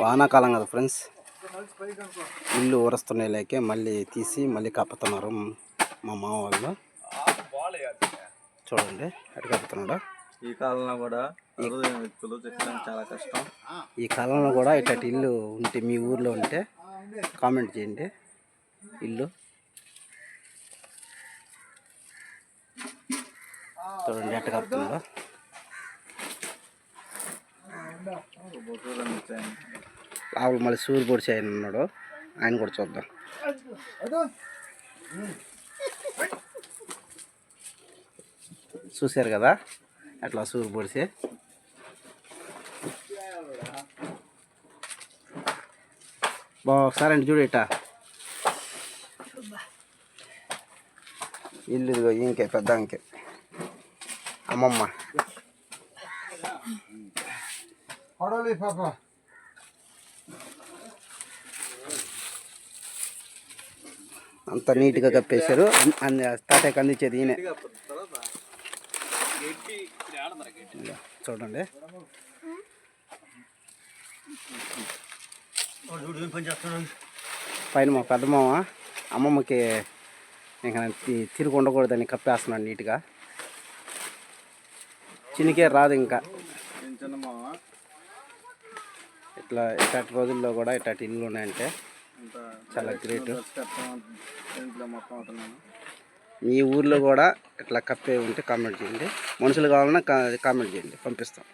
వానాకాలం కదా ఫ్రెండ్స్, ఇల్లు ఊరస్తున్నాయి లేకే మళ్ళీ తీసి మళ్ళీ కప్పుతున్నారు మా మామ వాళ్ళు. చూడండి ఎటు కప్పుతున్నాడు. ఈ కాలంలో కూడా వ్యక్తులు చెక్కడం చాలా కష్టం. ఈ కాలంలో కూడా ఇట్లాంటి ఇల్లు ఉంటే మీ ఊర్లో ఉంటే కామెంట్ చేయండి. ఇల్లు చూడండి ఎట్ట కప్పుతుందో. ఆవులు మళ్ళీ సూరు పొడిచి ఆయన ఉన్నాడు, ఆయన కూడా చూద్దాం. చూశారు కదా అట్లా సూరు పొడిచి. ఒకసారి అంటే చూడు ఇట్టా ఇల్లు ఇదిగో ఇంకే పెద్ద ఇంకే అమ్మమ్మ. అంత నీట్గా కప్పేశారు. తాతయ్యకి అందించేది ఈయనే. చూడండి పైన మా పెద్దమామ అమ్మమ్మకి ఇంకా తిరిగి ఉండకూడదని కప్పేస్తున్నాడు నీట్గా. చినికే రాదు ఇంకా. ఇట్లాంటి రోజుల్లో కూడా ఇట్లాంటి ఇల్లు ఉన్నాయంటే చాలా గ్రేట్. మీ ఊర్లో కూడా ఇట్లా కప్పే ఉంటే కామెంట్ చేయండి. మనుషులు కావాలన్నా కామెంట్ చేయండి, పంపిస్తాం.